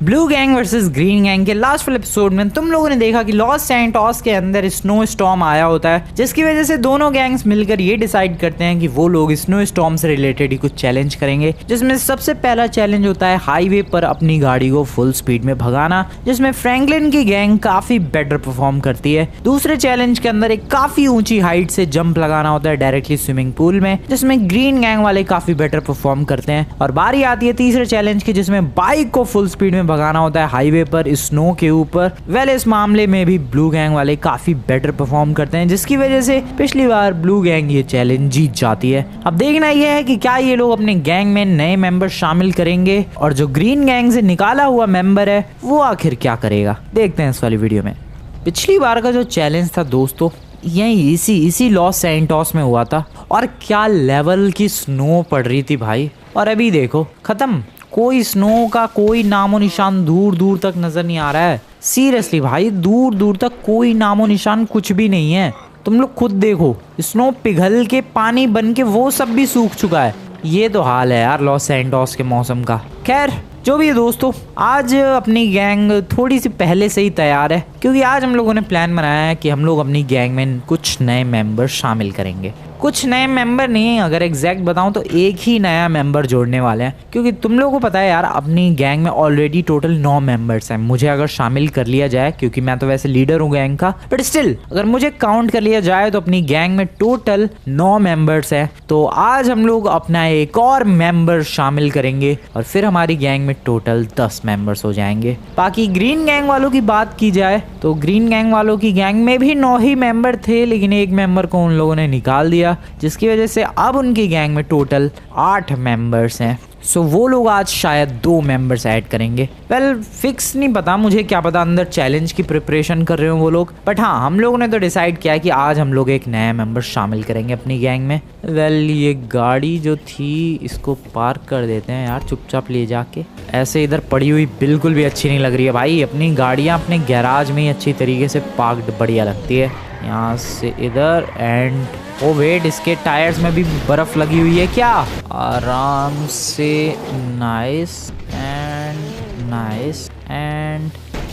Blue gang versus green gang के last वाले episode में तुम लोगों ने देखा कि लॉस सैंटोस के अंदर स्नो स्टॉर्म आया होता है, जिसकी वजह से दोनों गैंग्स मिलकर ये डिसाइड करते हैं कि वो लोग स्नो स्टॉर्म से रिलेटेड ही कुछ चैलेंज करेंगे। जिसमें सबसे पहला चैलेंज होता है हाईवे पर अपनी गाड़ी को फुल स्पीड में भगाना, जिसमें फ्रैंकलिन की गैंग काफी बेटर परफॉर्म करती है। दूसरे चैलेंज के अंदर एक काफी ऊंची हाइट से जंप लगाना होता है डायरेक्टली स्विमिंग पूल में, जिसमें ग्रीन गैंग वाले काफी बेटर परफॉर्म करते हैं। और बारी आती है तीसरे चैलेंज की, जिसमें बाइक को फुल स्पीड में भगाना होता है हाईवे पर स्नो के ऊपर। वेल इस मामले में भी ब्लू गैंग वाले काफी बेटर परफॉर्म करते हैं, जिसकी वजह से पिछली बार ब्लू गैंग ये चैलेंज जीत जाती है। अब देखना यह है कि क्या ये लोग अपने गैंग में नए मेंबर शामिल करेंगे और जो ग्रीन गैंग से निकाला हुआ मेंबर है वो आखिर क्या करेगा, देखते हैं इस वाली वीडियो में। पिछली बार का जो चैलेंज था दोस्तों, यही इसी लॉस सैंटोस में हुआ था और क्या लेवल की स्नो पड़ रही थी भाई। और अभी देखो खत्म, कोई स्नो का कोई नामो निशान दूर दूर तक नजर नहीं आ रहा है। सीरियसली भाई, दूर दूर तक कोई नामो निशान कुछ भी नहीं है। तुम लोग खुद देखो, स्नो पिघल के पानी बन के वो सब भी सूख चुका है। ये तो हाल है यार लॉस सैंटोस के मौसम का। खैर जो भी है दोस्तों, आज अपनी गैंग थोड़ी सी पहले से ही तैयार है, क्योंकि आज हम लोगों ने प्लान बनाया है कि हम लोग अपनी गैंग में कुछ नए मेंबर शामिल करेंगे। कुछ नए मेंबर नहीं, अगर एग्जैक्ट बताऊं तो एक ही नया मेंबर जोड़ने वाले हैं, क्योंकि तुम लोगों को पता है यार अपनी गैंग में ऑलरेडी टोटल 9 मेंबर्स हैं। मुझे अगर शामिल कर लिया जाए, क्योंकि मैं तो वैसे लीडर हूँ गैंग का, बट स्टिल अगर मुझे काउंट कर लिया जाए तो अपनी गैंग में टोटल 9 मेंबर्स हैं। तो आज हम लोग अपना एक और मेंबर शामिल करेंगे और फिर हमारी गैंग में टोटल 10 मेंबर्स हो जाएंगे। बाकी ग्रीन गैंग वालों की बात की जाए तो ग्रीन गैंग वालों की गैंग में भी 9 ही मेंबर थे, लेकिन एक मेंबर को उन लोगों ने निकाल दिया, जिसकी वजह से अब उनकी गैंग में टोटल 8 मेंबर्स हैं। सो वो लोग आज शायद 2 मेंबर्स ऐड करेंगे। वेल फिक्स नहीं पता मुझे, क्या पता अंदर चैलेंज की प्रिपरेशन कर रहे हो वो लोग, बट हाँ हम लोगों ने तो डिसाइड किया कि आज हम लोग एक नया मेंबर शामिल करेंगे अपनी गैंग में। वेल ये गाड़ी जो थी इसको पार्क कर देते हैं यार चुपचाप ले जाके। ऐसे इधर पड़ी हुई बिल्कुल भी अच्छी नहीं लग रही है भाई। अपनी गाड़ियाँ अपने गैराज में ही अच्छी तरीके से पार्क्ड बढ़िया लगती है। यहाँ से इधर एंड ओ वेट, इसके टायर्स में भी बर्फ लगी हुई है क्या? आराम से nice and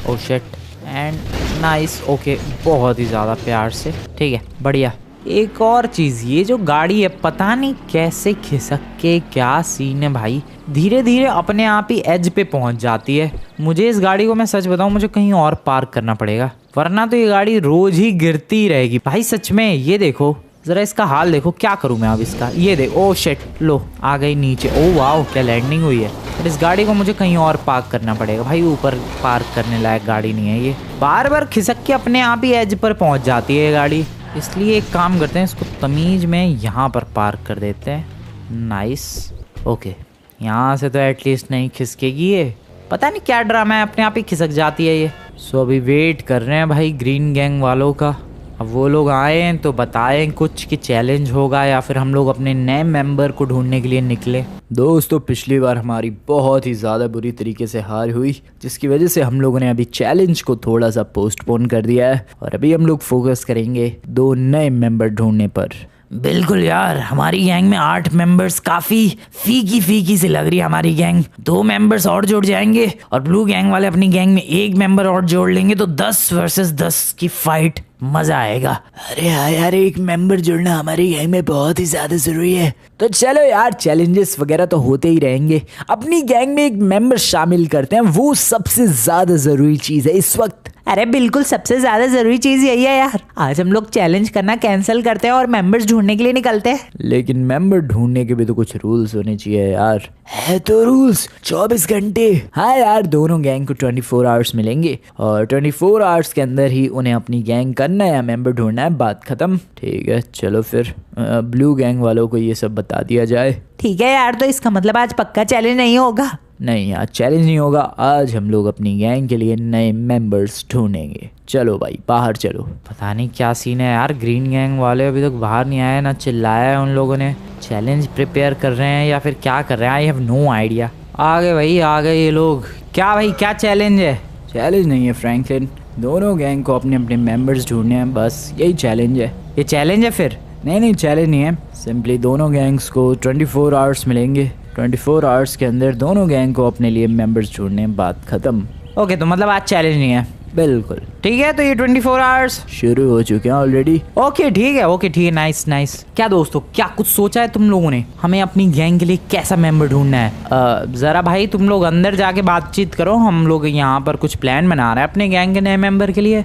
oh shit and nice. Okay बहुत ही ज़्यादा प्यार से, ठीक है बढ़िया। एक और चीज़, ये जो गाड़ी है पता नहीं कैसे खिसक के क्या सीन है भाई, धीरे धीरे अपने आप ही एज पे पहुंच जाती है। मुझे इस गाड़ी को, मैं सच बताऊं, मुझे कहीं और पार्क करना पड़ेगा, वरना तो ये गाड़ी रोज ही गिरती रहेगी भाई सच में। ये देखो जरा इसका हाल देखो, क्या करूं मैं अब इसका। ये देखो ओ शिट, लो आ गई नीचे। ओ वाओ क्या लैंडिंग हुई है। बट इस गाड़ी को मुझे कहीं और पार्क करना पड़ेगा भाई, ऊपर पार्क करने लायक गाड़ी नहीं है ये। बार बार खिसक के अपने आप ही एज पर पहुंच जाती है ये गाड़ी, इसलिए एक काम करते हैं, इसको तमीज में यहाँ पर पार्क कर देते हैं। नाइस ओके, यहाँ से तो एटलीस्ट नहीं खिसकेगी ये। पता नहीं क्या ड्रामा है, अपने आप ही खिसक जाती है ये। सो अभी वेट कर रहे हैं भाई ग्रीन गैंग वालों का। अब वो लोग आए तो बताएं कुछ कि चैलेंज होगा या फिर हम लोग अपने नए मेंबर को ढूंढने के लिए निकले। दोस्तों पिछली बार हमारी बहुत ही ज़्यादा बुरी तरीके से हार हुई, जिसकी वजह से हम लोगों ने अभी चैलेंज को थोड़ा सा पोस्टपोन कर दिया है और अभी हम लोग फोकस करेंगे 2 नए मेंबर ढूंढने पर। बिल्कुल यार, हमारी गैंग में 8 मेंबर्स काफी फीकी सी लग रही है हमारी गैंग। 2 मेंबर्स और जुड़ जाएंगे और ब्लू गैंग वाले अपनी गैंग में 1 मेंबर और जोड़ लेंगे तो 10 वर्सेस 10 की फाइट, मजा आएगा। अरे हाँ यार, एक मेंबर जुड़ना हमारी गैंग में बहुत ही ज्यादा जरूरी है। तो चलो यार, चैलेंजेस वगैरह तो होते ही रहेंगे, अपनी गैंग में एक मेंबर शामिल करते हैं, वो सबसे ज्यादा जरूरी चीज है इस वक्त। अरे बिल्कुल सबसे ज्यादा जरूरी चीज यही है यार। आज हम लोग चैलेंज करना कैंसिल करते हैं और मेंबर्स ढूंढने के लिए निकलते हैं। लेकिन मेंबर ढूंढने के भी तो कुछ रूल्स होने चाहिए यार। है तो रूल्स 24 घंटे। हाँ यार, दोनों गैंग को 24 आवर्स मिलेंगे और 24 आवर्स के अंदर ही उन्हें अपनी गैंग का नया मेंबर ढूंढना है, बात खत्म। ठीक है चलो फिर ब्लू गैंग वालों को ये सब बता दिया जाए। ठीक है यार, तो इसका मतलब आज पक्का चैलेंज नहीं होगा? नहीं आज चैलेंज नहीं होगा, आज हम लोग अपनी गैंग के लिए नए मेंबर्स ढूंढेंगे। चलो भाई बाहर चलो। पता नहीं क्या सीन है यार, ग्रीन गैंग वाले अभी तक बाहर नहीं आए, ना चिल्लाया है उन लोगों ने। चैलेंज प्रिपेयर कर रहे हैं या फिर क्या कर रहे हैं, आई हैव नो आइडिया। आ गए भाई आ गए ये लोग। क्या भाई क्या चैलेंज है? चैलेंज नहीं है फ्रैंकलिन, दोनों गैंग को अपने अपने मेंबर्स ढूंढने हैं, बस यही चैलेंज है। ये चैलेंज है फिर? नहीं चैलेंज नहीं है, सिंपली दोनों गैंग्स को 24 आवर्स मिलेंगे 24 आवर्स के अंदर दोनों गैंग को अपने लिए मेंबर्स ढूंढने, बात खत्म। ओके, तो मतलब आज चैलेंज नहीं है? बिल्कुल ठीक है, तो ये 24 आवर्स शुरू हो चुके हैं ऑलरेडी। ओके ठीक है, नाइस नाइस। क्या दोस्तों, क्या कुछ सोचा है तुम लोगों ने? हमें अपनी गैंग के लिए कैसा मेंबर ढूंढना है? जरा भाई तुम लोग अंदर जाके बातचीत करो, हम लोग यहाँ पर कुछ प्लान बना रहे हैं अपने गैंग के नए मेंबर के लिए।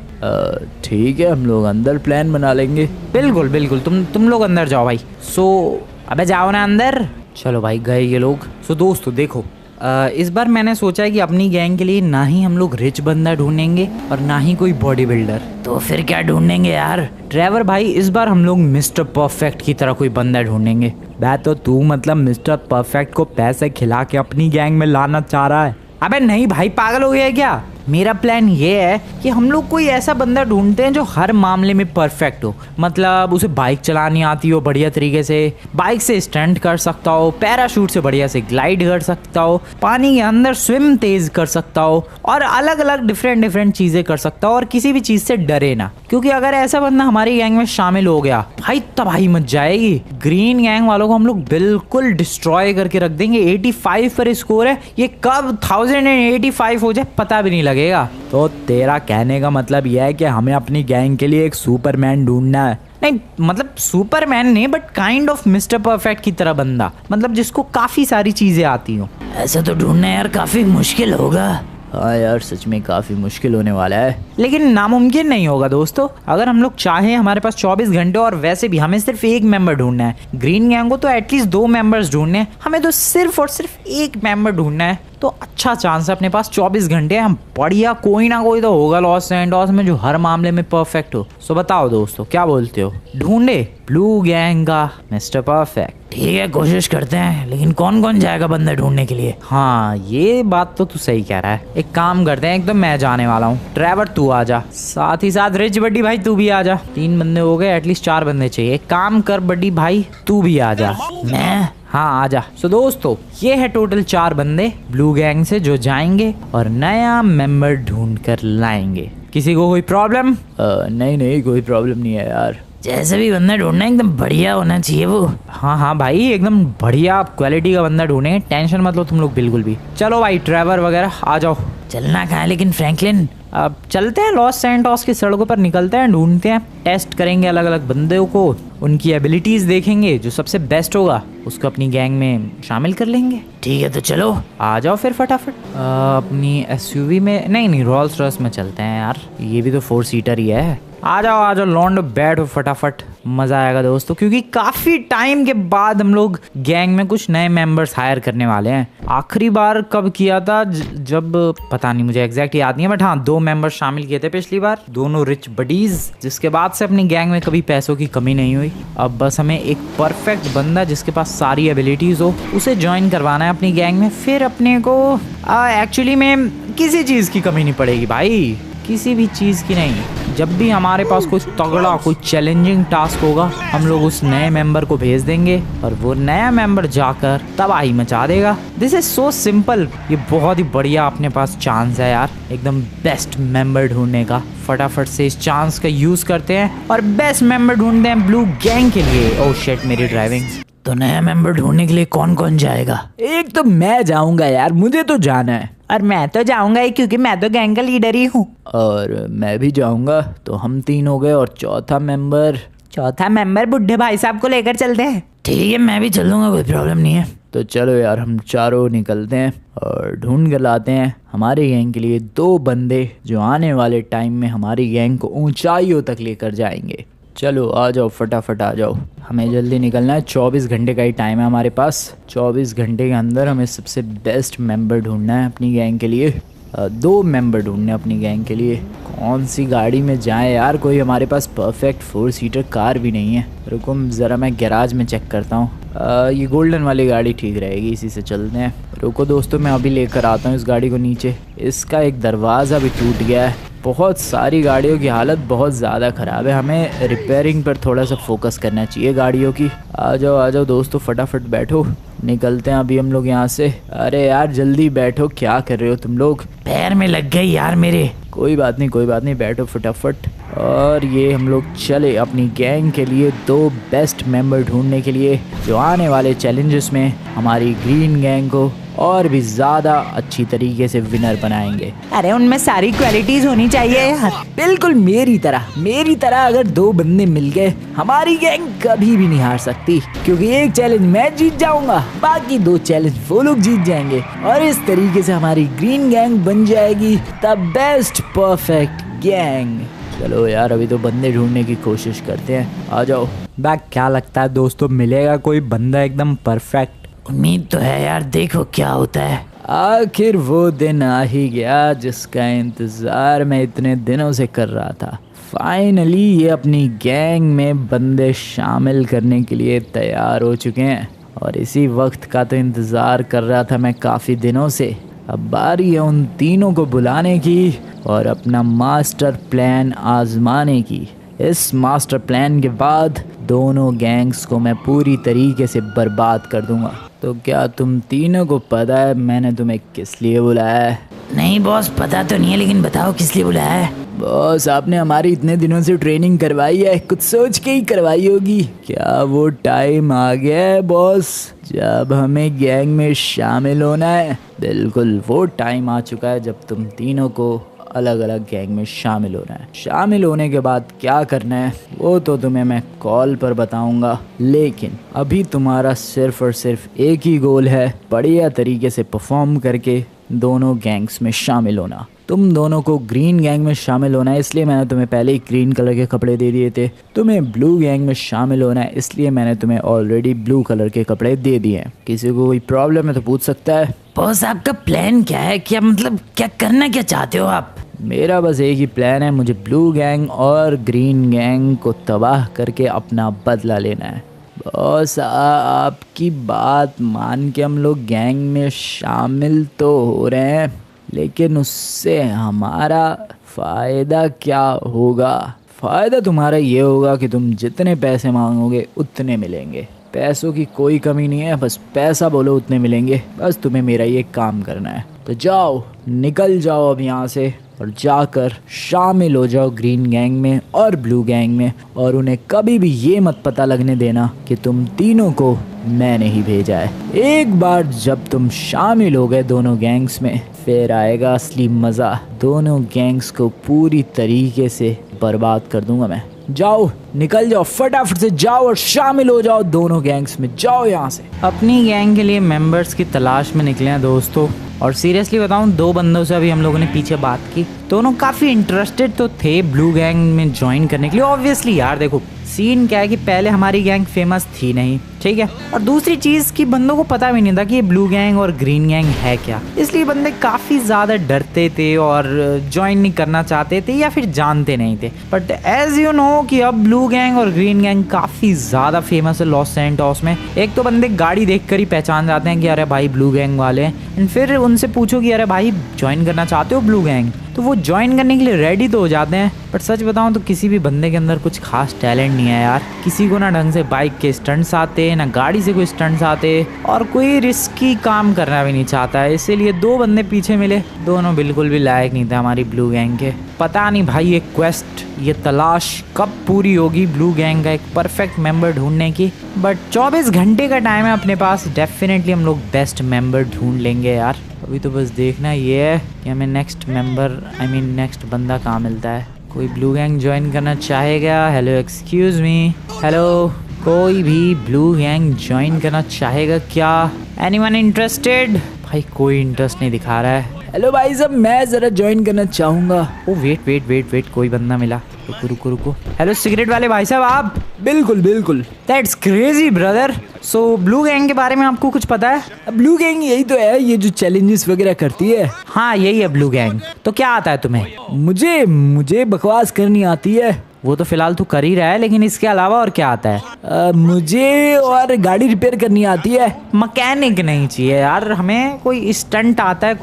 ठीक है, हम लोग अंदर प्लान बना लेंगे। बिल्कुल बिल्कुल, तुम लोग अंदर जाओ भाई। अबे जाओ ना अंदर। चलो भाई, गए ये लोग। दोस्तों देखो, इस बार मैंने सोचा है कि अपनी गैंग के लिए ना ही हम लोग रिच बंदा ढूंढेंगे और ना ही कोई बॉडी बिल्डर। तो फिर क्या ढूंढेंगे यार? ट्रेवर भाई, इस बार हम लोग मिस्टर परफेक्ट की तरह कोई बंदा ढूंढेंगे। बात तो तू मतलब मिस्टर परफेक्ट को पैसे खिला के अपनी गैंग में लाना चाह रहा है? अबे नहीं भाई, पागल हो गया है क्या? मेरा प्लान ये है कि हम लोग कोई ऐसा बंदा ढूंढते हैं जो हर मामले में परफेक्ट हो। मतलब उसे बाइक चलानी आती हो बढ़िया तरीके से, बाइक से स्टंट कर सकता हो, पैराशूट से बढ़िया से ग्लाइड कर सकता हो, पानी के अंदर स्विम तेज कर सकता हो और अलग अलग डिफरेंट चीजें कर सकता हो और किसी भी चीज से डरे ना। क्योंकि अगर ऐसा बंदा हमारी गैंग में शामिल हो गया भाई, तबाही मच जाएगी। ग्रीन गैंग वालों को हम लोग बिल्कुल डिस्ट्रॉय करके रख देंगे। 85 पर स्कोर है, ये कब 1085 हो जाए पता भी नहीं लगेगा। तो तेरा कहने का मतलब यह है कि हमें अपनी गैंग के लिए एक सुपरमैन ढूंढना है? नहीं मतलब सुपरमैन नहीं, but kind of mister perfect की तरह बंदा, मतलब जिसको काफी सारी चीजें आती हो। ऐसा तो ढूंढना यार काफी मुश्किल होगा। हाँ यार, सच में काफी मुश्किल होने वाला है, लेकिन नामुमकिन नहीं होगा दोस्तों। अगर हम लोग चाहें, हमारे पास 24 घंटे और वैसे भी हमें सिर्फ एक मेंबर ढूंढना है। ग्रीन गैंग को तो एटलीस्ट 2 मेंबर्स ढूंढने हैं, हमें तो सिर्फ और सिर्फ एक मेंबर ढूंढना है। तो अच्छा चांस है, अपने पास 24 घंटे हैं, हम बढ़िया कोई ना कोई तो होगा लॉस सैंटोस में जो हर मामले में परफेक्ट हो। सो बताओ दोस्तों, क्या बोलते हो? ढूंढे ब्लू गैंग का मिस्टर परफेक्ट? ठीक है, कोशिश करते हैं, लेकिन कौन कौन जाएगा बंदा ढूंढने के लिए? हाँ, ये बात तो तू सही कह रहा है। एक काम करते हैं, एक तो मैं जाने वाला हूँ, ट्रेवर तू आ जा, साथ ही साथ रिच बड्डी भाई तू भी आ जा। 3 बंदे हो गए, एटलीस्ट 4 बंदे चाहिए। एक काम कर बड्डी भाई, तू भी आ जा। मैं? हाँ आ जा। दोस्तों, ये है टोटल 4 बंदे ब्लू गैंग से जो जाएंगे और नया मेंबर ढूंढ कर लाएंगे। किसी को कोई प्रॉब्लम? नहीं कोई प्रॉब्लम नहीं है यार। जैसे भी बंदा ढूंढना एकदम बढ़िया होना चाहिए वो। हाँ भाई, एकदम बढ़िया क्वालिटी का बंदा ढूंढेंगे, टेंशन मत लो तुम लोग बिल्कुल भी। चलो भाई, ट्रेवर वगैरह आ जाओ। चलना कहाँ लेकिन फ्रैंकलिन? अब चलते हैं लॉस सैंटोस की सड़कों पर, निकलते हैं, ढूंढते हैं, टेस्ट करेंगे अलग अलग बंदों को, उनकी एबिलिटीज देखेंगे, जो सबसे बेस्ट होगा उसको अपनी गैंग में शामिल कर लेंगे। ठीक है, तो चलो आ जाओ फिर फटाफट। अपनी एसयूवी में नहीं, रोल्स रॉयस में चलते हैं यार, ये भी तो 4 सीटर ही है। आ जाओ लॉन्ड, बैठो फटाफट, मजा आएगा दोस्तों, क्योंकि काफी टाइम के बाद हम लोग गैंग में कुछ नए मेंबर्स हायर करने वाले हैं। आखिरी बार कब किया था, जब पता नहीं, मुझे एग्जैक्ट याद नहीं है, बट हाँ 2 मेंबर्स शामिल किए थे पिछली बार, दोनों रिच बडीज, जिसके बाद से अपनी गैंग में कभी पैसों की कमी नहीं हुई। अब बस हमें एक परफेक्ट बंदा जिसके पास सारी एबिलिटीज हो उसे ज्वाइन करवाना है अपनी गैंग में, फिर अपने को एक्चुअली में किसी चीज की कमी नहीं पड़ेगी भाई, किसी भी चीज की नहीं। जब भी हमारे पास कोई तगड़ा, कोई चैलेंजिंग टास्क होगा, हम लोग उस नए मेंबर को भेज देंगे और वो नया मेंबर जाकर तबाही मचा देगा। This is so simple. ये बहुत ही बढ़िया अपने पास चांस है यार, एकदम बेस्ट मेंबर ढूंढने का। फटाफट से इस चांस का यूज करते हैं और बेस्ट मेंबर ढूंढते हैं ब्लू गैंग के लिए। ओह शिट, मेरी ड्राइविंग। तो नया मेंबर ढूंढने के लिए कौन कौन जाएगा? एक तो मैं जाऊंगा यार, मुझे तो जाना है। और मैं तो जाऊंगा ही, क्योंकि मैं तो गैंग का लीडर ही हूँ। और मैं भी जाऊंगा, तो हम 3 हो गए। और चौथा मेंबर बुड्ढे भाई साहब को लेकर चलते हैं। ठीक है, मैं भी चलूंगा, कोई प्रॉब्लम नहीं है। तो चलो यार, हम चारों निकलते हैं और ढूंढ कर लाते हैं हमारी गैंग के लिए 2 बंदे जो आने वाले टाइम में हमारी गैंग को ऊंचाइयों तक लेकर जाएंगे। चलो आ जाओ, फटाफट आ जाओ, हमें जल्दी निकलना है। 24 घंटे का ही टाइम है हमारे पास। 24 घंटे के अंदर हमें सबसे बेस्ट मेंबर ढूंढना है अपनी गैंग के लिए। 2 मेंबर ढूंढने अपनी गैंग के लिए। कौन सी गाड़ी में जाएं यार, कोई हमारे पास परफेक्ट 4 सीटर कार भी नहीं है। रुको ज़रा, मैं गैराज में चेक करता हूँ। ये गोल्डन वाली गाड़ी ठीक रहेगी, इसी से चलते हैं। रुको दोस्तों, मैं अभी लेकर आता हूँ इस गाड़ी को नीचे। इसका एक दरवाज़ा भी टूट गया है। बहुत सारी गाड़ियों की हालत बहुत ज़्यादा ख़राब है, हमें रिपेयरिंग पर थोड़ा सा फोकस करना चाहिए गाड़ियों की। आ जाओ दोस्तों, फटाफट बैठो, निकलते हैं अभी हम लोग यहाँ से। अरे यार जल्दी बैठो, क्या कर रहे हो तुम लोग? पैर में लग गई यार मेरे। कोई बात नहीं, बैठो फटाफट। और ये हम लोग चले अपनी गैंग के लिए 2 बेस्ट मेंबर ढूंढने के लिए, जो आने वाले चैलेंजेस में हमारी ग्रीन गैंग को और भी ज़्यादा अच्छी तरीके से विनर बनाएंगे। अरे उनमें सारी क्वालिटीज होनी चाहिए यार। बिल्कुल मेरी तरह अगर 2 बंदे मिल गए, हमारी गैंग कभी भी नहीं हार सकती, क्योंकि एक चैलेंज मैं जीत जाऊंगा, बाकी 2 चैलेंज वो लोग जीत जाएंगे, और इस तरीके से हमारी ग्रीन गैंग बन जाएगी द बेस्ट परफेक्ट गैंग। चलो यार, अभी तो बंदे ढूंढने की कोशिश करते हैं, आ जाओ। बैक क्या लगता है दोस्तों, मिलेगा कोई बंदा एकदम परफेक्ट? उम्मीद तो है यार, देखो क्या होता है। आखिर वो दिन आ ही गया जिसका इंतज़ार मैं इतने दिनों से कर रहा था। फाइनली ये अपनी गैंग में बंदे शामिल करने के लिए तैयार हो चुके हैं, और इसी वक्त का तो इंतज़ार कर रहा था मैं काफ़ी दिनों से। अब बारी है उन तीनों को बुलाने की और अपना मास्टर प्लान आजमाने की। इस मास्टर प्लान के बाद दोनों गैंग्स को मैं पूरी तरीके से बर्बाद कर दूंगा। तो क्या तुम तीनों को पता है मैंने तुम्हें किस लिए बुलाया है? नहीं बॉस, पता तो नहीं है, लेकिन बताओ किस लिए बुलाया है? बॉस, आपने हमारी इतने दिनों से ट्रेनिंग करवाई है, कुछ सोच के ही करवाई होगी। क्या वो टाइम आ गया है बॉस जब हमें गैंग में शामिल होना है? बिल्कुल वो टाइम आ चुका है जब तुम तीनों को अलग अलग गैंग में शामिल होना है। शामिल होने के बाद क्या करना है वो तो तुम्हें मैं कॉल पर बताऊंगा, लेकिन अभी तुम्हारा सिर्फ और सिर्फ एक ही गोल है, बढ़िया तरीके से परफॉर्म करके दोनों गैंग्स में शामिल होना। तुम दोनों को ग्रीन गैंग में शामिल होना है, इसलिए मैंने तुम्हें पहले ही ग्रीन कलर के कपड़े दे दिए थे। तुम्हें ब्लू गैंग में शामिल होना है, इसलिए मैंने तुम्हें ऑलरेडी ब्लू कलर के कपड़े दे दिए हैं। किसी को कोई प्रॉब्लम है तो पूछ सकता है। बॉस, आपका प्लान क्या है? क्या मतलब क्या करना क्या चाहते हो आप? मेरा बस एक ही प्लान है, मुझे ब्लू गैंग और ग्रीन गैंग को तबाह करके अपना बदला लेना है। बॉस, आपकी बात मान के हम लोग गैंग में शामिल तो हो रहे हैं, लेकिन उससे हमारा फ़ायदा क्या होगा? फ़ायदा तुम्हारा ये होगा कि तुम जितने पैसे मांगोगे उतने मिलेंगे। पैसों की कोई कमी नहीं है, बस पैसा बोलो उतने मिलेंगे। बस तुम्हें मेरा ये काम करना है। तो जाओ, निकल जाओ अब यहाँ से और जाकर शामिल हो जाओ ग्रीन गैंग में और ब्लू गैंग में, और उन्हें कभी भी ये मत पता लगने देना कि तुम तीनों को मैंने ही भेजा है। एक बार जब तुम शामिल हो गए दोनों गैंग्स में, फिर आएगा असली मज़ा। दोनों गैंग्स को पूरी तरीके से बर्बाद कर दूंगा मैं। जाओ, निकल जाओ, फटाफट से जाओ और शामिल हो जाओ दोनों गैंग्स में। जाओ यहाँ से। अपनी गैंग के लिए मेंबर्स की तलाश में निकले हैं दोस्तों, और सीरियसली बताऊं 2 बंदों से अभी हम लोगों ने पीछे बात की। दोनों काफ़ी इंटरेस्टेड तो थे ब्लू गैंग में ज्वाइन करने के लिए। ऑब्वियसली यार देखो, सीन क्या है कि पहले हमारी गैंग फेमस थी नहीं, ठीक है, और दूसरी चीज़ कि बंदों को पता भी नहीं था कि ये ब्लू गैंग और ग्रीन गैंग है क्या, इसलिए बंदे काफ़ी ज़्यादा डरते थे और ज्वाइन नहीं करना चाहते थे या फिर जानते नहीं थे। बट एज यू नो कि अब ब्लू गैंग और ग्रीन गैंग काफ़ी ज़्यादा फेमस है लॉस सैंटोस में। एक तो बंदे गाड़ी देखकर ही पहचान जाते हैं कि अरे भाई ब्लू गैंग वाले हैं, एंड फिर उनसे पूछो कि अरे भाई ज्वाइन करना चाहते हो ब्लू गैंग, तो वो ज्वाइन करने के लिए रेडी तो हो जाते हैं। बट सच बताऊं तो किसी भी बंदे के अंदर कुछ खास टैलेंट नहीं है यार। किसी को ना ढंग से बाइक के स्टंट्स आते, ना गाड़ी से कोई स्टंट्स आते, और कोई रिस्की काम करना भी नहीं चाहता है। इसीलिए 2 बंदे पीछे मिले, दोनों बिल्कुल भी लायक नहीं थे हमारी ब्लू गैंग के। पता नहीं भाई ये क्वेस्ट, ये तलाश कब पूरी होगी ब्लू गैंग का एक परफेक्ट मेंबर ढूंढने की। बट 24 घंटे का टाइम है अपने पास, डेफिनेटली हम लोग बेस्ट मेंबर ढूंढ लेंगे यार। अभी तो बस देखना ये है कि हमें नेक्स्ट मेंबर नेक्स्ट बंदा कहाँ मिलता है। कोई ब्लू गैंग ज्वाइन करना चाहेगा? हेलो, एक्सक्यूज़ मी, हेलो, कोई भी ब्लू गैंग ज्वाइन करना चाहेगा क्या? Anyone interested? भाई कोई इंटरेस्ट नहीं दिखा रहा है। हेलो भाई साहब, मैं ज़रा ज्वाइन करना चाहूँगा। ओ वेट, कोई बंदा मिला। रुको। हेलो सिगरेट वाले भाई साहब, आप? बिल्कुल। That's crazy brother. So blue gang के बारे में आपको कुछ पता है? ब्लू गैंग यही तो है, ये जो चैलेंजेस वगैरह करती है। हाँ यही है ब्लू गैंग। तो क्या आता है तुम्हें? मुझे बकवास करनी आती है। वो तो फिलहाल तू कर ही रहा है, लेकिन इसके अलावा और क्या आता है? मुझे और गाड़ी रिपेयर करनी आती है। मैकेनिक नहीं चाहिए यार हमें, कोई स्टंट आता है,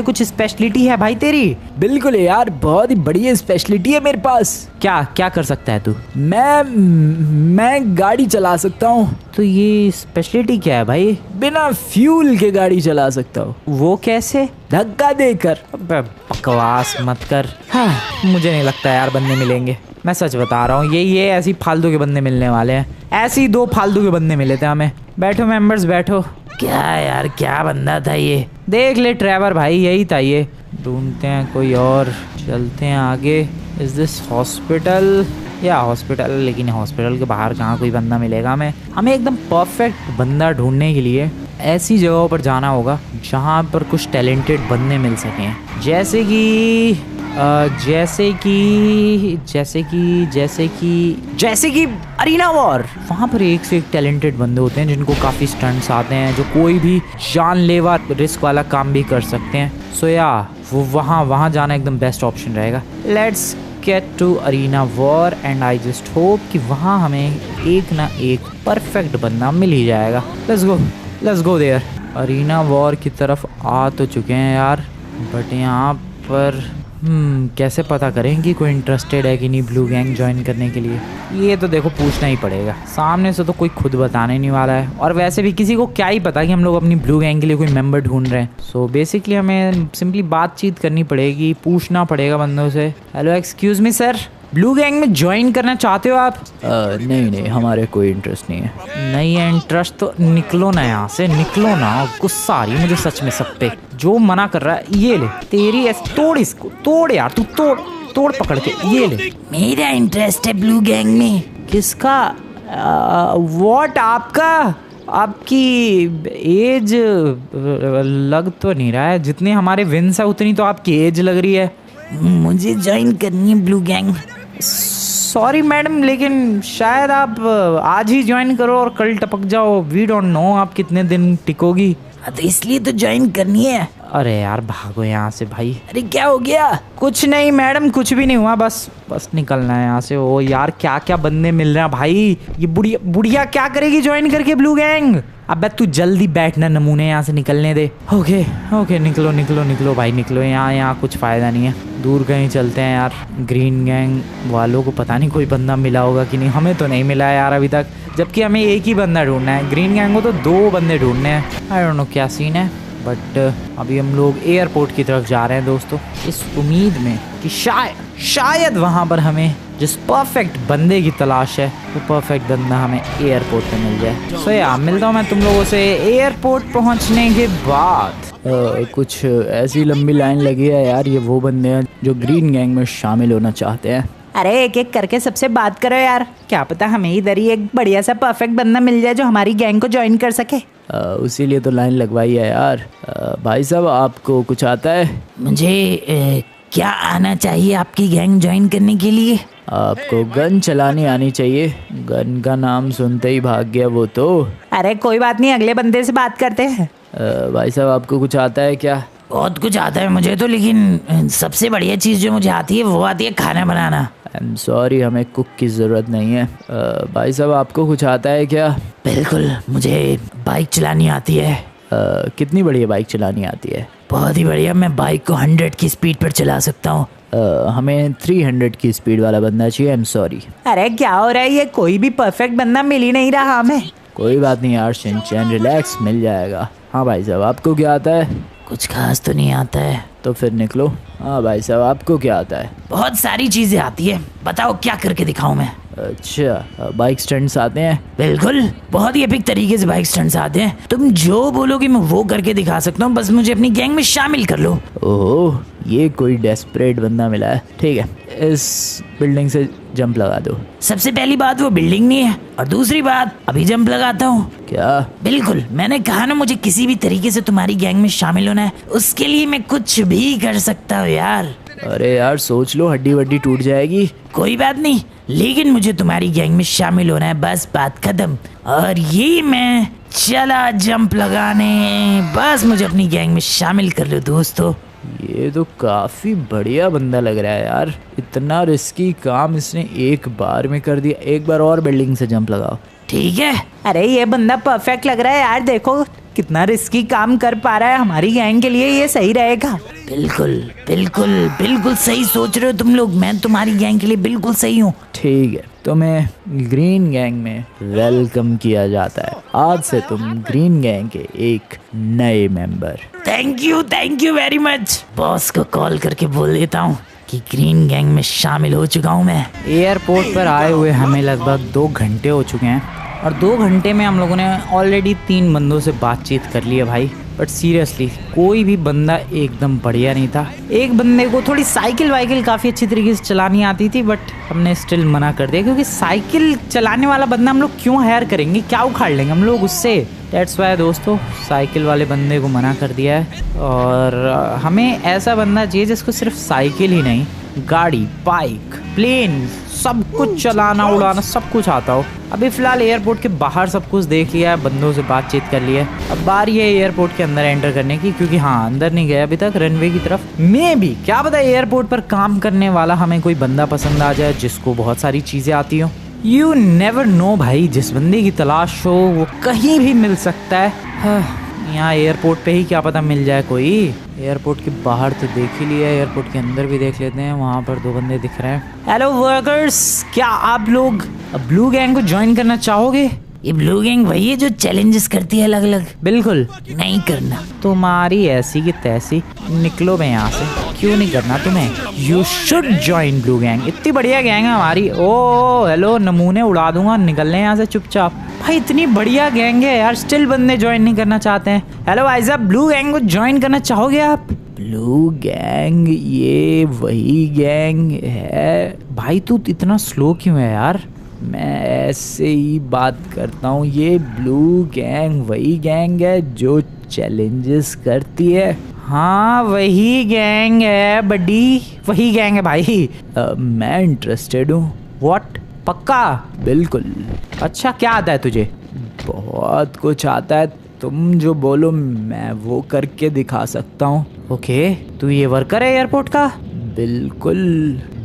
कुछ स्पेशलिटी है भाई तेरी? बिल्कुल यार, बहुत ही बढ़िया स्पेशलिटी है मेरे पास। क्या कर सकता है तू? मैं गाड़ी चला सकता हूँ। तो ये स्पेशलिटी क्या है भाई? बिना फ्यूल के गाड़ी चला सकता हूँ। वो कैसे? धक्का देकर। अबे बकवास मत कर। हाँ, मुझे नहीं लगता यार बंदे मिलेंगे, मैं सच बता रहा हूँ। ये ऐसी फालतू के बंदे मिलने वाले हैं। ऐसे ही 2 फालतू के बंदे मिले थे हमें। बैठो मेंबर्स बैठो। क्या यार क्या बंदा था ये, देख ले ट्रेवर भाई, यही था ये। ढूंढते हैं कोई और, चलते हैं आगे। Is this hospital? या हॉस्पिटल, लेकिन हॉस्पिटल के बाहर कहाँ कोई बंदा मिलेगा हमें एकदम परफेक्ट बंदा ढूंढने के लिए ऐसी जगहों पर जाना होगा जहाँ पर कुछ टैलेंटेड बंदे मिल सकें। जैसे कि अरीना वॉर। वहाँ पर एक से एक टैलेंटेड बंदे होते हैं जिनको काफ़ी स्टंट्स आते हैं, जो कोई भी जानलेवा रिस्क वाला काम भी कर सकते हैं। सो या वो वहाँ जाना एकदम बेस्ट ऑप्शन रहेगा। Let's get to arena war and I just hope कि वहाँ हमें एक ना एक परफेक्ट बंदा मिल ही जाएगा। Let's go there. Arena war की तरफ आ तो चुके हैं यार, बट यहाँ पर कैसे पता करें कि कोई इंटरेस्टेड है कि नहीं ब्लू गैंग ज्वाइन करने के लिए। ये तो देखो पूछना ही पड़ेगा, सामने से तो कोई खुद बताने नहीं वाला है। और वैसे भी किसी को क्या ही पता कि हम लोग अपनी ब्लू गैंग के लिए कोई मेंबर ढूंढ रहे हैं। सो बेसिकली हमें सिंपली बातचीत करनी पड़ेगी, पूछना पड़ेगा बंदों से। Hello excuse me sir, blue gang में ज्वाइन करना चाहते हो आप? नहीं हमारे कोई इंटरेस्ट नहीं है। नहीं है इंटरेस्ट तो निकलो ना यहाँ से, निकलो ना। गुस्सा आ रही है मुझे सच में सब पे। जो मना कर रहा है ये ले तेरी तोड़, इसको तोड़ यार, तू तोड़ पकड़ के, ये ले। मेरा इंटरेस्ट है ब्लू गैंग में। किसका? व्हाट? आपकी एज लग तो नहीं रहा है, जितनी हमारे विंस है उतनी तो आपकी एज लग रही है। मुझे ज्वाइन करनी है ब्लू गैंग। सॉरी मैडम, लेकिन शायद आप आज ही ज्वाइन करो और कल टपक जाओ। वी डोंट नो आप कितने दिन टिकोगी। तो इसलिए तो ज्वाइन करनी है। अरे यार भागो यहाँ से भाई। अरे क्या हो गया? कुछ नहीं मैडम, कुछ भी नहीं हुआ, बस निकलना है यहाँ से। ओ यार क्या क्या बंदे मिल रहे हैं भाई। ये बुढ़िया क्या करेगी ज्वाइन करके ब्लू गैंग? अबे तू जल्दी बैठना, नमूने यहाँ से निकलने दे। ओके निकलो भाई निकलो। यहाँ कुछ फ़ायदा नहीं है, दूर कहीं चलते हैं यार। ग्रीन गैंग वालों को पता नहीं कोई बंदा मिला होगा कि नहीं, हमें तो नहीं मिला है यार अभी तक, जबकि हमें एक ही बंदा ढूंढना है। ग्रीन गैंग को तो 2 बंदे ढूंढने हैं। आई डोंट नो क्या सीन है, बट अभी हम लोग एयरपोर्ट की तरफ जा रहे हैं दोस्तों, इस उम्मीद में कि शायद वहाँ पर हमें जिस परफेक्ट बंदे की तलाश है वो परफेक्ट बंदा हमें एयरपोर्ट पे मिल जाए। सो यार मिलता हूँ मैं तुम लोगों से एयरपोर्ट पहुँचने के बाद। कुछ ऐसी लंबी लाइन लगी है यार, ये वो बंदे हैं जो ग्रीन गैंग में शामिल होना चाहते हैं। अरे एक एक करके सबसे बात करो यार, क्या पता हमें इधर ही एक बढ़िया सा परफेक्ट बंदा मिल जाए जो हमारी गैंग को ज्वाइन कर सके। उसी लिए तो लाइन लगवाई है यार। भाई साहब आपको कुछ आता है? मुझे क्या आना चाहिए आपकी गैंग ज्वाइन करने के लिए? आपको गन चलानी आनी चाहिए। गन का नाम सुनते ही भाग गया वो तो। अरे कोई बात नहीं, अगले बंदे से बात करते हैं। भाई साहब आपको कुछ आता है क्या? बहुत कुछ आता है मुझे तो, लेकिन सबसे बढ़िया चीज़ जो मुझे आती है वो आती है खाना बनाना। आई एम सॉरी, हमें कुक की ज़रूरत नहीं है। भाई साहब आपको कुछ आता है क्या? बिल्कुल, मुझे बाइक चलानी आती है। कितनी बढ़िया बाइक चलानी आती है? बहुत ही बढ़िया, मैं बाइक को 100 की स्पीड पर चला सकता हूँ। हमें 300 की स्पीड वाला बंदा चाहिए। I am sorry. अरे क्या हो रहा है, ये कोई भी परफेक्ट बंदा मिल ही नहीं रहा हमें। कोई बात नहीं यार शिनचैन, रिलैक्स, मिल जाएगा। हाँ भाई साहब आपको क्या आता है? कुछ खास तो नहीं आता है। तो फिर निकलो। हाँ भाई साहब आपको क्या आता है? बहुत सारी चीजें आती है, बताओ क्या करके दिखाऊं मैं? अच्छा, बाइक स्टंट्स आते हैं? बिल्कुल, बहुत ही एपिक तरीके से बाइक स्टंट्स आते हैं। तुम जो बोलोगे मैं वो करके दिखा सकता हूँ, बस मुझे अपनी गैंग में शामिल कर लो। ओह, ये कोई डेस्परेट बंदा मिला है। ठीक है, इस बिल्डिंग से जंप लगा दो। सबसे पहली बात वो बिल्डिंग नहीं है, और दूसरी बात अभी जंप लगाता हूँ। क्या? बिल्कुल, मैंने कहा ना मुझे किसी भी तरीके से तुम्हारी गैंग में शामिल होना है, उसके लिए मैं कुछ भी कर सकता हूँ यार। अरे यार सोच लो, हड्डी वड्डी टूट जाएगी। कोई बात नहीं, लेकिन मुझे तुम्हारी गैंग में शामिल होना है, बस बात खत्म। और ये मैं चला जंप लगाने, बस मुझे अपनी गैंग में शामिल कर लो दोस्तों। ये तो काफी बढ़िया बंदा लग रहा है यार, इतना रिस्की काम इसने एक बार में कर दिया। एक बार और बिल्डिंग से जंप लगाओ। ठीक है। अरे ये बंदा परफेक्ट लग रहा है यार, देखो कितना रिस्की काम कर पा रहा है हमारी गैंग के लिए, ये सही रहेगा। बिल्कुल बिल्कुल बिल्कुल सही सोच रहे हो तुम लोग, मैं तुम्हारी गैंग के लिए बिल्कुल सही हूँ। ठीक है, तुम्हें ग्रीन गैंग में वेलकम किया जाता है। आज से तुम ग्रीन गैंग के एक नए member. Thank you very much. Boss को कॉल करके बोल देता हूँ कि ग्रीन गैंग में शामिल हो चुका हूँ मैं। एयरपोर्ट पर आए हुए हमें लगभग 2 घंटे हो चुके हैं और 2 घंटे में हम लोगों ने ऑलरेडी 3 बंदों से बातचीत कर ली है भाई। बट सीरियसली कोई भी बंदा एकदम बढ़िया नहीं था। एक बंदे को थोड़ी साइकिल वाइकिल काफ़ी अच्छी तरीके से चलानी आती थी, बट हमने स्टिल मना कर दिया क्योंकि साइकिल चलाने वाला बंदा हम लोग क्यों हायर करेंगे, क्या उखाड़ लेंगे हम लोग उससे। डेट्स वाई दोस्तों साइकिल वाले बंदे को मना कर दिया है और हमें ऐसा बंदा चाहिए जिसको सिर्फ साइकिल ही नहीं, गाड़ी, बाइक, प्लेन, सब कुछ चलाना उड़ाना सब कुछ आता हो। अभी फिलहाल एयरपोर्ट के बाहर सब कुछ देख लिया है, बंदों से बातचीत कर लिया है। अब बारी है एयरपोर्ट के अंदर एंटर करने की, क्योंकि हाँ अंदर नहीं गया अभी तक रनवे की तरफ। मैं भी क्या पता एयरपोर्ट पर काम करने वाला हमें कोई बंदा पसंद आ जाए जिसको बहुत सारी चीजें आती हो। यू नेवर नो भाई, जिस बंदे की तलाश हो वो कहीं भी मिल सकता है। यहाँ एयरपोर्ट पे ही क्या पता मिल जाए कोई। एयरपोर्ट के बाहर तो देख ही लिया, एयरपोर्ट के अंदर भी देख लेते हैं। वहाँ पर 2 बंदे दिख रहे हैं। हेलो वर्कर्स, क्या आप लोग ब्लू गैंग को ज्वाइन करना चाहोगे? ये ब्लू गैंग वही है जो चैलेंजेस करती है अलग अलग? बिल्कुल। नहीं करना। तुम्हारी ऐसी की तैसी, निकलो बे यहाँ से। क्यों नहीं करना तुम्हें? You should join blue gang, इतनी बढ़िया गैंग है हमारी। ओ हेलो, नमूने उड़ा दूंगा, निकल लें यहाँ से चुपचाप। भाई इतनी बढ़िया गैंग है यार, स्टिल बंदे ज्वाइन नहीं करना चाहते हैं। हेलो भाई साहब, ब्लू गैंग को ज्वाइन करना चाहोगे आप? ब्लू गैंग ये वही गैंग है। भाई तू इतना स्लो क्यों है यार? मैं ऐसे ही बात करता हूँ। ये ब्लू गैंग वही गैंग है जो चैलेंजेस करती है। हाँ वही गैंग है बड्डी, वही गैंग है भाई। मैं इंटरेस्टेड हूँ। व्हाट? पक्का? बिल्कुल। अच्छा क्या आता है तुझे? बहुत कुछ आता है, तुम जो बोलो मैं वो करके दिखा सकता हूँ। ओके, तू ये वर्कर है एयरपोर्ट का? बिल्कुल।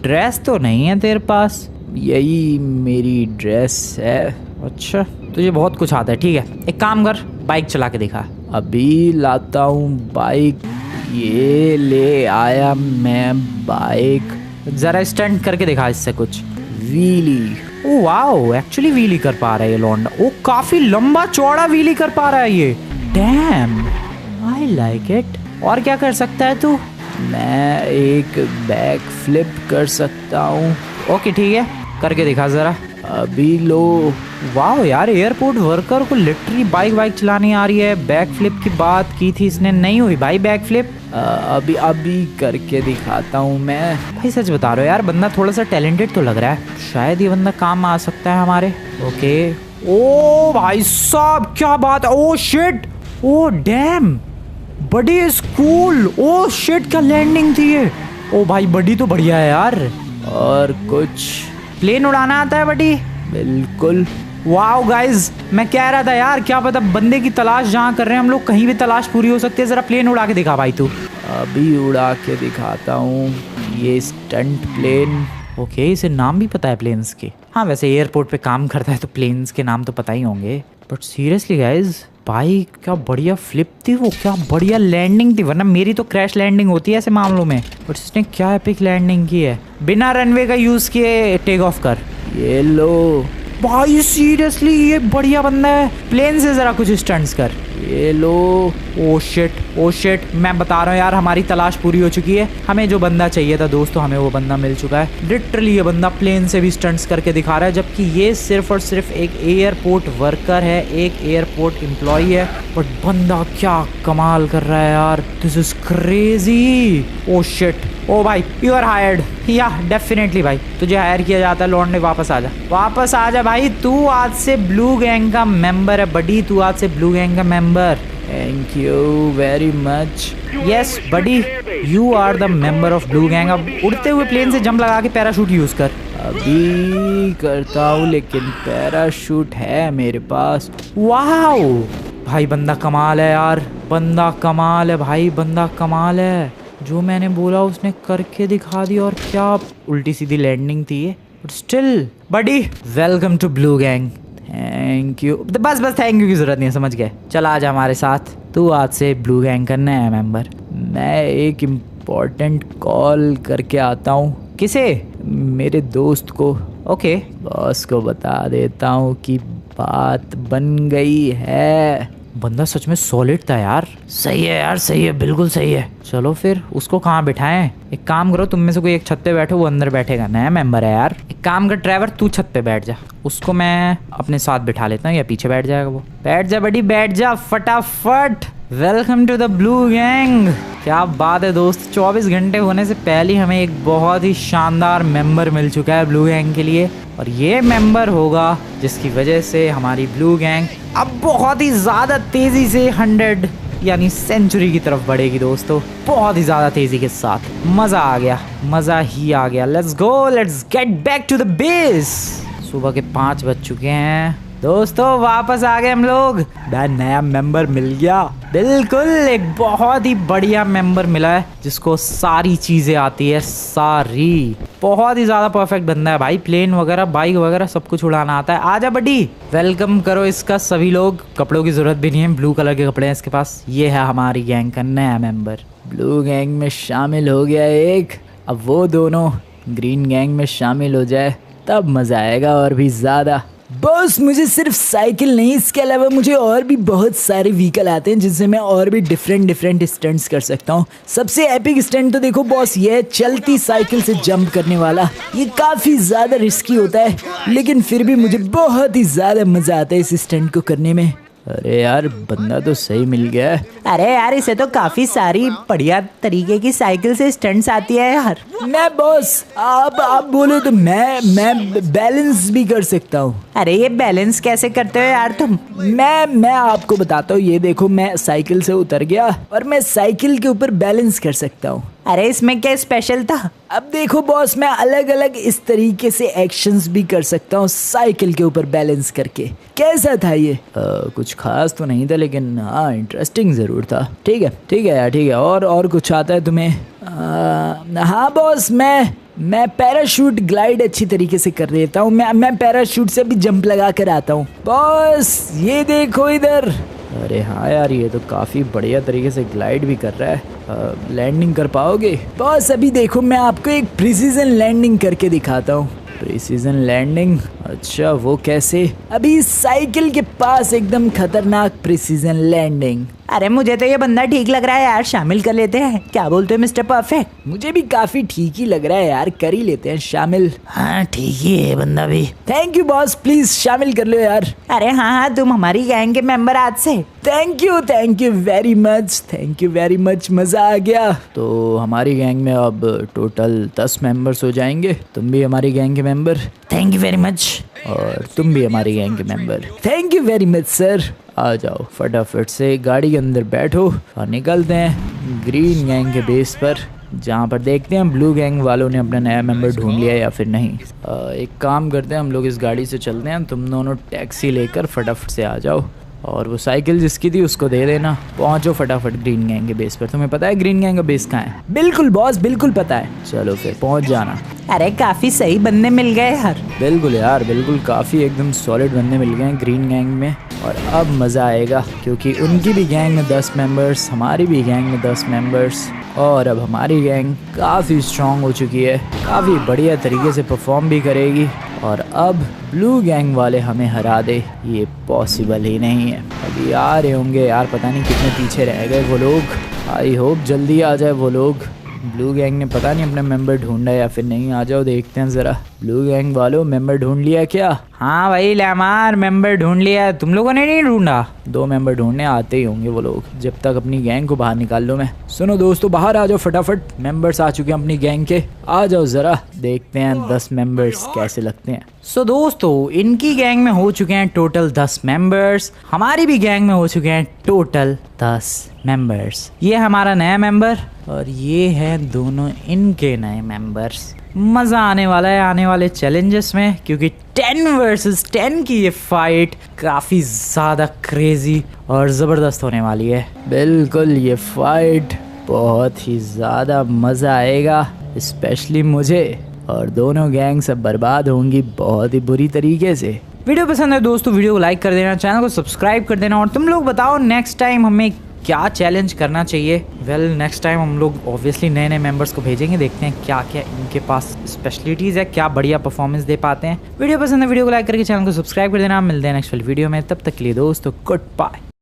ड्रेस तो नहीं है तेरे पास? यही मेरी ड्रेस है। अच्छा तुझे बहुत कुछ आता है, ठीक है एक काम कर, बाइक चला के दिखा। अभी लाता हूँ बाइक, ये ले आया मैं बाइक। जरा स्टंट करके दिखा इससे कुछ। Wheelie. Oh wow, actually wheelie कर पा रहा है ये लौंडा। ओ काफी लंबा चौड़ा व्हीली कर पा रहा है ये। Dam, I like it. और क्या कर सकता है तू? मैं एक बैक फ्लिप कर सकता हूँ। ओके ठीक है, करके दिखा जरा। अभी लो। वाह यार, एयरपोर्ट वर्कर को लिटरली बाइक चलानी आ रही है। बैक फ्लिप की बात की थी इसने, नहीं हुई भाई बैक फ्लिप। अभी करके दिखाता हूँ मैं। भाई सच बता रहे हो यार, बंदा थोड़ा सा टैलेंटेड तो लग रहा है, शायद ये बंदा काम आ सकता है हमारे। ओके। ओ भाई साहब क्या बात है। ओ शिट, ओ डैम, बड़ी स्कूल। ओ शिट क्या लैंडिंग थी ये। ओ भाई बड़ी तो बढ़िया है यार। और कुछ? प्लेन उड़ाना आता है बड़ी? बिल्कुल। वाओ गाइज, मैं कह रहा था यार क्या पता बंदे की तलाश जहाँ कर रहे हैं हम लोग, कहीं भी तलाश पूरी हो सकती है। जरा प्लेन उड़ा के दिखा भाई तू। अभी उड़ा के दिखाता हूँ, ये स्टंट प्लेन। ओके, इसे नाम भी पता है प्लेन्स के। हाँ वैसे एयरपोर्ट पे काम करता है तो प्लेन्स के नाम तो पता ही होंगे। बट सीरियसली गाइज, भाई क्या बढ़िया फ्लिप थी वो, क्या बढ़िया लैंडिंग थी, वरना मेरी तो क्रैश लैंडिंग होती है ऐसे मामलों में। बट इसने क्या एपिक लैंडिंग की है, बिना रनवे का यूज किए टेक ऑफ कर। ये लो भाई सीरियसली ये बढ़िया बंदा है। प्लेन से जरा कुछ स्टंट्स कर। ये लो। ओ शिट, मैं बता रहा हूँ यार हमारी तलाश पूरी हो चुकी है। हमें जो बंदा चाहिए था दोस्तों, हमें वो बंदा मिल चुका है। लिटरली ये बंदा प्लेन से भी स्टंट्स करके दिखा रहा है, जबकि ये सिर्फ और सिर्फ एक एयरपोर्ट वर्कर है, एक एयरपोर्ट एम्प्लॉय है। बट बंदा क्या कमाल कर रहा है यार, this is crazy. Oh shit, oh भाई you are hired. Yeah definitely भाई, तुझे हायर किया जाता है लौंडे। वापस आ जा भाई, तू आज से ब्लू गैंग का मेंबर है बडी, तू आज से ब्लू गैंग का member. Thank you very much. Yes buddy, you are the member of blue gang. अब उड़ते हुए प्लेन से जंप लगा के पैराशूट यूज कर। अभी करता हूँ, लेकिन पैराशूट है मेरे पास। वाओ भाई, बंदा कमाल है यार, बंदा कमाल है भाई, बंदा कमाल है। जो मैंने बोला उसने करके दिखा दी, और क्या उल्टी सीधी लैंडिंग थी ये। But still buddy, welcome to blue gang. Thank you. बस बस थैंक यू की जरूरत नहीं है, समझ गए। चल आ जा हमारे साथ, तू आज से ब्लू गैंग का नया मेंबर। मैं एक इम्पोर्टेंट कॉल करके आता हूँ। किसे? मेरे दोस्त को। ओके। बॉस को बता देता हूँ कि बात बन गई है। बंदा सच में सॉलिड था यार। सही है यार, सही है, बिल्कुल सही है। चलो फिर उसको कहाँ बिठाएं? एक काम करो, तुम में से कोई एक छत पे बैठो, वो अंदर बैठेगा, नया मेंबर है यार। एक काम कर ट्रैवर, तू छत पे बैठ जा, उसको मैं अपने साथ बिठा लेता हूँ, या पीछे बैठ जाएगा वो। बैठ जा बड़ी, बैठ जा फटाफट। Welcome to the blue gang. क्या बात है दोस्त, 24 घंटे होने से पहले हमें एक बहुत ही शानदार मेंबर मिल चुका है ब्लू गैंग के लिए, और ये मेंबर होगा जिसकी वजह से हमारी ब्लू गैंग अब बहुत ही ज़्यादा तेज़ी से 100 यानी सेंचुरी की तरफ बढ़ेगी दोस्तों, बहुत ही ज़्यादा तेज़ी के साथ। मज़ा आ गया, मज़ा ही आ गया। Let's go, let's get back to the base. सुबह के 5 बज चुके हैं दोस्तों, वापस आ गए हम लोग। नया मेंबर मिल गया, बिल्कुल एक बहुत ही बढ़िया मेंबर मिला है जिसको सारी चीजें आती है, सारी। बहुत ही ज्यादा परफेक्ट बंदा है भाई, प्लेन वगैरह बाइक वगैरह सब कुछ उड़ाना आता है। आजा बड्डी, वेलकम करो इसका सभी लोग। कपड़ों की जरूरत भी नहीं है, ब्लू कलर के कपड़े हैं इसके पास। ये है हमारी गैंग का नया मेंबर। ब्लू गैंग में शामिल हो गया एक, अब वो दोनों ग्रीन गैंग में शामिल हो जाए तब मजा आएगा और भी ज्यादा। बॉस मुझे सिर्फ साइकिल नहीं, इसके अलावा मुझे और भी बहुत सारे व्हीकल आते हैं जिनसे मैं और भी डिफरेंट स्टंट्स कर सकता हूँ। सबसे एपिक स्टंट तो देखो बॉस, ये है चलती साइकिल से जंप करने वाला। ये काफी ज्यादा रिस्की होता है, लेकिन फिर भी मुझे बहुत ही ज्यादा मजा आता है इस स्टंट को करने में। अरे यार बंदा तो सही मिल गया है। अरे यार इसे तो काफी सारी बढ़िया तरीके की साइकिल से स्टंट्स आती है यार। मैं बॉस आप बोलो तो मैं बैलेंस भी कर सकता हूँ। अरे ये बैलेंस कैसे करते हो यार तुम? मैं आपको बताता हूँ, ये देखो मैं साइकिल से उतर गया और मैं साइकिल के ऊपर बैलेंस कर सकता हूँ। अरे इसमें क्या स्पेशल था? अब देखो बॉस, मैं अलग अलग इस तरीके से एक्शंस भी कर सकता हूँ साइकिल के ऊपर बैलेंस करके। कैसा था ये? कुछ खास तो नहीं था, लेकिन हाँ इंटरेस्टिंग जरूर था। ठीक है यार, ठीक है। और कुछ आता है तुम्हें? हाँ बॉस, मैं पैराशूट ग्लाइड अच्छी तरीके से कर लेता हूँ। मैं पैराशूट से भी जंप लगा कर आता हूँ। बॉस ये देखो इधर। अरे हाँ यार, ये तो काफ़ी बढ़िया तरीके से ग्लाइड भी कर रहा है। लैंडिंग कर पाओगे? बॉस अभी देखो मैं आपको एक प्रिसीजन लैंडिंग करके दिखाता हूँ। Precision landing? अच्छा वो कैसे? अभी साइकिल के पास एकदम खतरनाक प्रिसीजन लैंडिंग। अरे मुझे तो ये बंदा ठीक लग रहा है यार, शामिल कर लेते हैं। क्या बोलते हो मिस्टर परफेक्ट? मुझे भी काफी ठीक ही लग रहा है यार, कर ही लेते हैं शामिल। हाँ ठीक ही है बंदा भी। थैंक यू बॉस, प्लीज शामिल कर लो यार। अरे हाँ तुम हमारी गैंग के मेंबर आज से। थैंक यू वेरी मच, मजा आ गया। तो हमारी गैंग में अब टोटल 10 मेंबर्स हो जाएंगे। तुम भी हमारी गैंग के member. Thank you very much. और तुम भी हमारी गैंग के member. Thank you very much sir. आ जाओ फटाफट से गाड़ी के अंदर बैठो और निकलते हैं ग्रीन गैंग के बेस पर, जहाँ पर देखते हैं ब्लू गैंग वालों ने अपना नया मेंबर ढूंढ लिया या फिर नहीं। एक काम करते हैं, हम लोग इस गाड़ी से चलते हैं। तुम दोनों टैक्सी लेकर फटाफट से आ जाओ और वो साइकिल जिसकी थी उसको दे देना। पहुंचो फटाफट ग्रीन गैंग के बेस पर। तुम्हें पता है ग्रीन गैंग का बेस कहाँ है? बिल्कुल बॉस, बिल्कुल पता है। चलो फिर पहुंच जाना। अरे काफी सही बंदे मिल गए यार। बिल्कुल यार, बिल्कुल काफ़ी एकदम सॉलिड बंदे मिल गए हैं ग्रीन गैंग में। और अब मज़ा आएगा क्योंकि उनकी भी गैंग में 10 मेंबर्स, हमारी भी गैंग में 10 मेंबर्स, और अब हमारी गैंग काफ़ी स्ट्रॉन्ग हो चुकी है, काफ़ी बढ़िया तरीके से परफॉर्म भी करेगी। और अब ब्लू गैंग वाले हमें हरा दे ये पॉसिबल ही नहीं है। अभी आ रहे होंगे यार, पता नहीं कितने पीछे रह गए वो लोग। आई होप जल्दी आ जाए वो लोग। ब्लू गैंग ने पता नहीं अपना मेंबर ढूंढा या फिर नहीं। आ जाओ देखते हैं ज़रा। ब्लू गैंग वालों मेंबर ढूंढ लिया क्या? हाँ भाई लैमार, मेंबर ढूंढ लिया। तुम लोगों ने नहीं ढूंढा? 2 मेंबर ढूंढने आते ही होंगे वो लोग, जब तक अपनी गैंग को बाहर निकाल लो मैं। सुनो दोस्तों, बाहर आ जाओ फटाफट। मेंबर्स आ चुके हैं अपनी गैंग के, आ जाओ ज़रा देखते हैं 10 मेंबर्स कैसे लगते हैं। सो दोस्तों, इनकी गैंग में हो चुके हैं टोटल 10 मेंबर्स, हमारी भी गैंग में हो चुके हैं टोटल 10 मेंबर्स। ये हमारा नया मेंबर और ये हैं दोनों इनके नए मेंबर्स। मज़ा आने वाला है आने वाले चैलेंजेस में, क्योंकि 10 वर्सेस 10 की ये फाइट काफ़ी ज़्यादा क्रेजी और ज़बरदस्त होने वाली है। बिल्कुल, ये फाइट बहुत ही ज़्यादा मज़ा आएगा, स्पेशली मुझे। और दोनों गैंग सब बर्बाद होंगी बहुत ही बुरी तरीके से। वीडियो पसंद है दोस्तों वीडियो को लाइक कर देना, चैनल को सब्सक्राइब कर देना। और तुम लोग बताओ नेक्स्ट टाइम हमें क्या चैलेंज करना चाहिए। वेल नेक्स्ट टाइम हम लोग ऑब्वियसली नए नए मेंबर्स को भेजेंगे, देखते हैं क्या क्या इनके पास स्पेशलिटीज़ है, क्या बढ़िया परफॉर्मेंस दे पाते हैं। वीडियो पसंद है वीडियो को लाइक करके चैनल को सब्सक्राइब कर देना। मिलते हैं नेक्स्ट वीडियो में, तब तक के लिए दोस्तों गुड बाय।